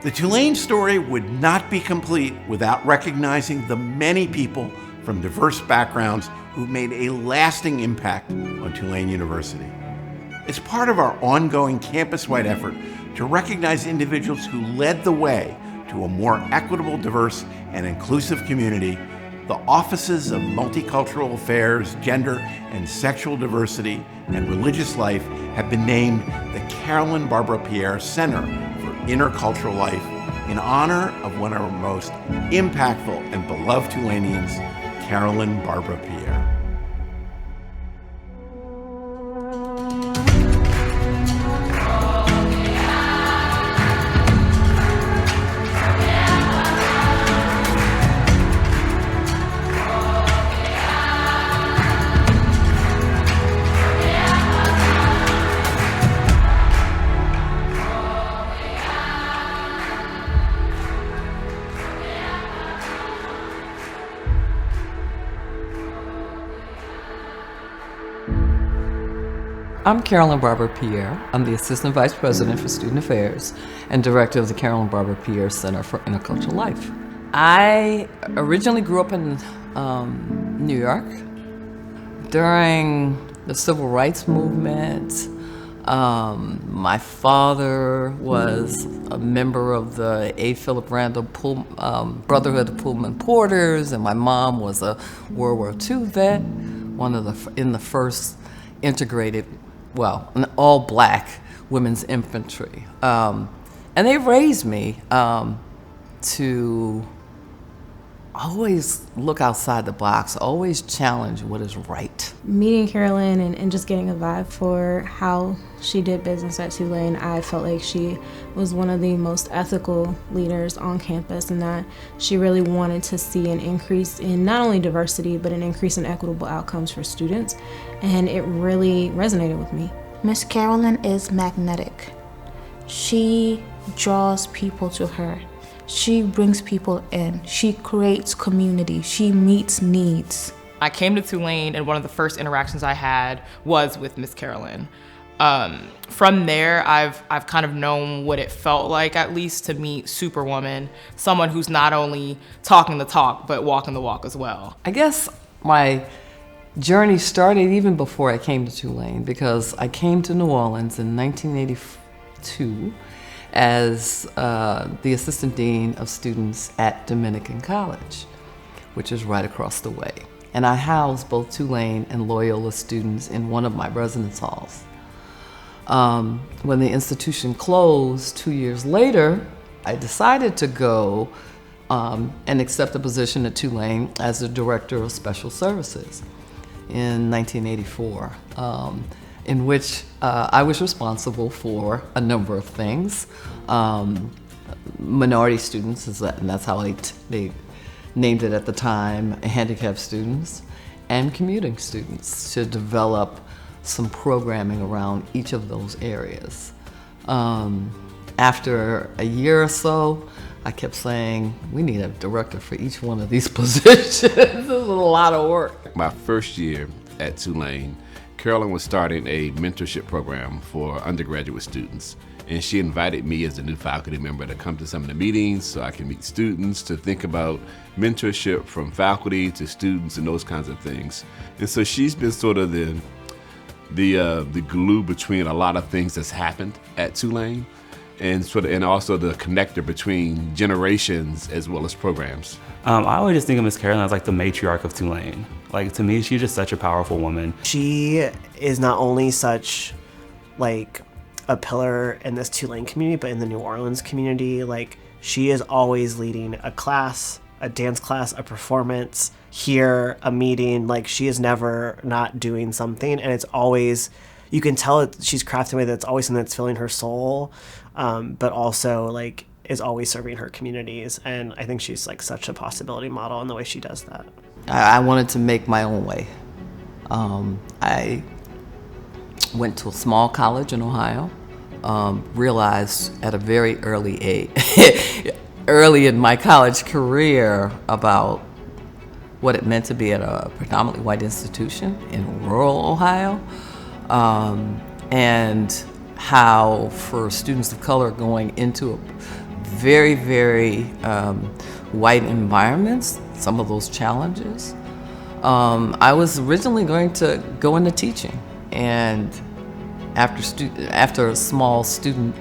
The Tulane story would not be complete without recognizing the many people from diverse backgrounds who made a lasting impact on Tulane University. It's part of our ongoing campus-wide effort to recognize individuals who led the way to a more equitable, diverse, and inclusive community. The Offices of Multicultural Affairs, Gender and Sexual Diversity, and Religious Life have been named the Carolyn Barber-Pierre Center for Intercultural Life in honor of one of our most impactful and beloved Tulanians, Carolyn Barber-Pierre. I'm Carolyn Barber-Pierre. I'm the Assistant Vice President for Student Affairs and Director of the Carolyn Barber-Pierre Center for Intercultural Life. I originally grew up in New York. During the Civil Rights Movement, my father was a member of the A. Philip Randall Brotherhood of Pullman Porters, and my mom was a World War II vet, in the first integrated, an all-black women's infantry. And they raised me to always look outside the box, always challenge what is right. Meeting Carolyn and just getting a vibe for how she did business at Tulane, I felt like she was one of the most ethical leaders on campus, and that she really wanted to see an increase in not only diversity, but an increase in equitable outcomes for students, and it really resonated with me. Miss Carolyn is magnetic. She draws people to her. She brings people in. She creates community. She meets needs. I came to Tulane, and one of the first interactions I had was with Miss Carolyn. From there, I've kind of known what it felt like, at least, to meet Superwoman, someone who's not only talking the talk, but walking the walk as well. I guess my journey started even before I came to Tulane, because I came to New Orleans in 1982 as the Assistant Dean of Students at Dominican College, which is right across the way. And I housed both Tulane and Loyola students in one of my residence halls. When the institution closed 2 years later, I decided to go and accept a position at Tulane as the Director of Special Services in 1984, in which I was responsible for a number of things. Minority students, and that's how they named it at the time, handicapped students, and commuting students, to develop some programming around each of those areas. After a year or so, I kept saying, we need a director for each one of these positions. This is a lot of work. My first year at Tulane, Carolyn was starting a mentorship program for undergraduate students, and she invited me as a new faculty member to come to some of the meetings so I can meet students, to think about mentorship from faculty to students and those kinds of things. And so she's been sort of the glue between a lot of things that's happened at Tulane, and also the connector between generations as well as programs. I always just think of Miss Carolyn as like the matriarch of Tulane. Like, to me, she's just such a powerful woman. She is not only such like a pillar in this Tulane community, but in the New Orleans community. Like, she is always leading a class, a dance class, a performance, here, a meeting. Like, she is never not doing something, and it's always, you can tell it, she's crafted in a way that's always something that's filling her soul, but also like is always serving her communities. And I think she's like such a possibility model in the way she does that. I wanted to make my own way. I went to a small college in Ohio, realized at a very early age, early in my college career, about what it meant to be at a predominantly white institution in rural Ohio, and how for students of color going into a very, very white environments, some of those challenges. I was originally going to go into teaching, and after a small student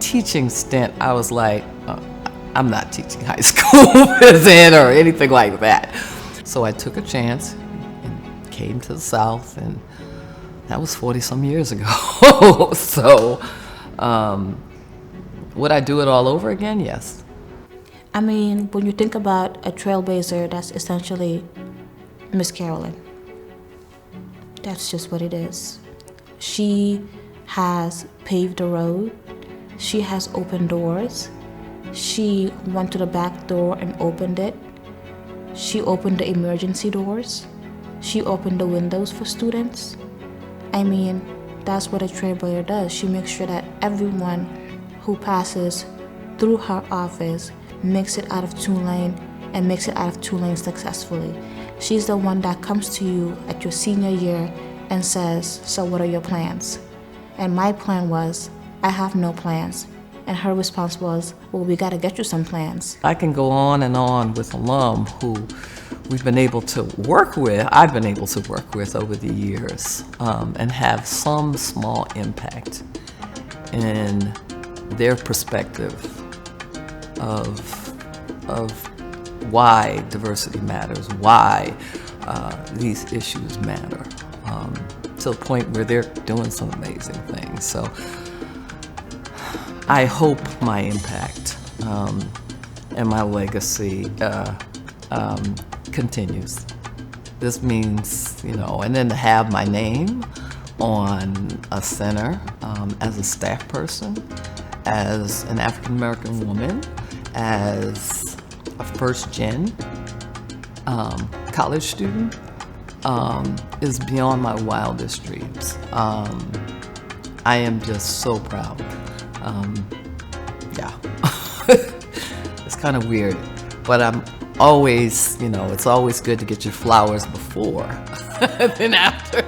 teaching stint, I was like, I'm not teaching high school then or anything like that. So I took a chance and came to the South, and that was 40-some years ago. So would I do it all over again? Yes. I mean, when you think about a trailblazer, that's essentially Miss Carolyn. That's just what it is. She has paved the road. She has opened doors. She went to the back door and opened it. She opened the emergency doors. She opened the windows for students. I mean, that's what a trailblazer does. She makes sure that everyone who passes through her office makes it out of Tulane and makes it out of Tulane successfully. She's the one that comes to you at your senior year and says, so what are your plans? And my plan was, I have no plans. And her response was, well, we gotta get you some plans. I can go on and on with alum who we've been able to work with, I've been able to work with over the years, and have some small impact in their perspective of why diversity matters, why these issues matter, to the point where they're doing some amazing things. So I hope my impact and my legacy continues. This means, and then to have my name on a center as a staff person, as an African American woman, as a first-gen college student, is beyond my wildest dreams. I am just so proud. Yeah, it's kind of weird, but I'm always, it's always good to get your flowers before than after.